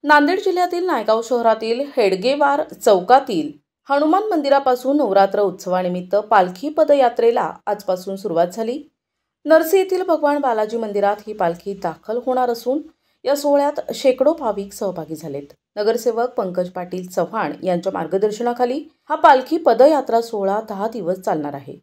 नांदेड जिल्ह्यातील नायगाव शहरातील हेडगेवार चौकातील हनुमान मंदिरापासून नवरात्र उत्सवानिमित्त पालखी पदयात्रेला आजपासून सुरुवात झाली। नरसी येथील भगवान बालाजी मंदिरात ही पालखी दाखल होणार असून या सोहळ्यात शेकडो भाविक सहभागी झालेत। नगरसेवक पंकज पाटील चव्हाण यांच्या मार्गदर्शनाखाली हा पालखी पदयात्रा सोहळा 10 दिवस चालणार आहे।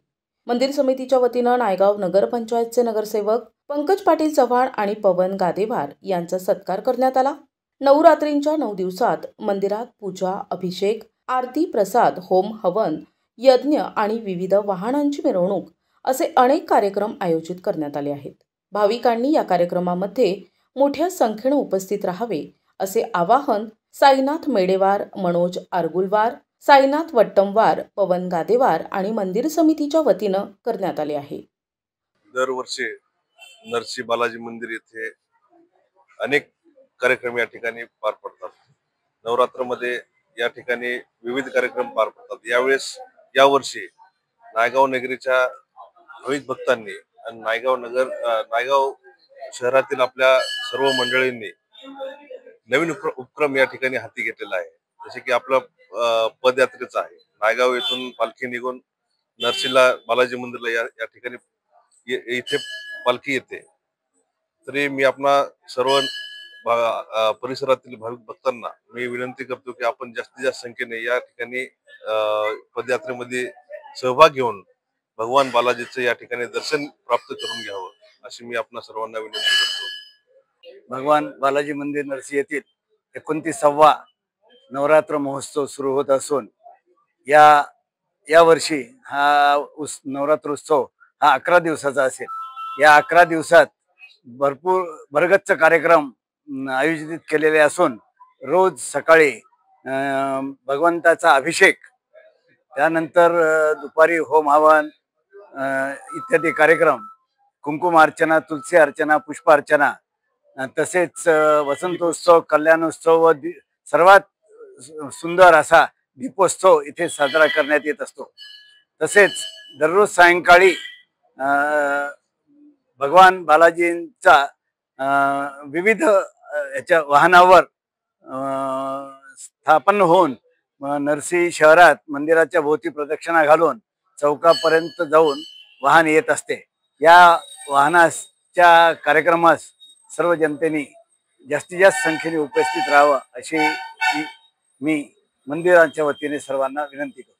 मंदिर समितीच्या वतीने नायगाव नगरपंचायतचे नगरसेवक पंकज पाटील चव्हाण आणि पवन गादेवार यांचा सत्कार करण्यात आला। नवरात्रींच्या 9 दिवसात मंदिरात पूजा, अभिषेक, आरती, प्रसाद, होम, हवन, यज्ञ आणि विविध वाहनांची मिरवणूक असे अनेक कार्यक्रम आयोजित करण्यात आले आहेत। भाविकांनी या कार्यक्रमामध्ये मोठ्या संख्येने उपस्थित राहावे असे आवाहन साईनाथ मेडेवार, मनोज आरगुलवार, साईनाथ वट्टमवार, पवन गादेवार आणि मंदिर समितीच्या वतीने करण्यात आले आहे। दरवर्षी नरसी बालाजी मंदिर येथे अनेक कार्यक्रम या ठिकाणी पार पडतात। नवरात्रमध्ये या ठिकाणी विविध कार्यक्रम पार पडतात। यावर्षी नायगाव नगरीच्या भाविक भक्तांनी आणि नायगाव शहरातील आपल्या सर्व मंडळींनी नवीन उपक्रम या ठिकाणी हाती घेतलेला आहे। जसे की आपला पदयात्रेचा आहे। नायगाव येथून पालखी निघून नरसीला बालाजी मंदिरला या ठिकाणी इथे पालखी येते। तरी मी आपणा सर्व परिसरातील भाविक भक्तांना मी विनंती करतो की आपण जास्तीत जास्त संख्येने या ठिकाणी पदयात्रेमध्ये सहभाग घेऊन भगवान बालाजीचं या ठिकाणी दर्शन प्राप्त करून घ्यावं अशी मी आपणा सर्वांना विनंती करतो। भगवान बालाजी मंदिर नरसी येथील 29वा नवरात्र महोत्सव सुरू होत असून या वर्षी हा नवरात्र उत्सव हा 11 दिवसाचा असेल। या 11 दिवसात भरपूर भरगच्च कार्यक्रम आयोजित केलेले असून रोज सकाळी भगवंताचा अभिषेक, त्यानंतर दुपारी होम हवन इत्यादी कार्यक्रम, कुंकुम अर्चना, तुलसी अर्चना, पुष्प अर्चना, तसेच वसंतोत्सव, कल्याणोत्सव व सर्वात सुंदर असा दीपोत्सव इथे साजरा करण्यात येत असतो। तसेच दररोज सायंकाळी भगवान बालाजींचा विविध याच्या वाहनावर स्थापन होऊन नरसी शहरात मंदिराच्या भोवती प्रदक्षिणा घालून चौकापर्यंत जाऊन वाहन येत असते। या वाहनाच्या कार्यक्रमास सर्व जनतेने जास्तीत जास्त संख्येने उपस्थित राहावं अशी मी मंदिराच्या वतीने सर्वांना विनंती करतो।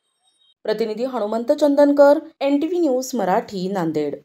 प्रतिनिधी हनुमंत चंदनकर, NTV न्यूज मराठी, नांदेड।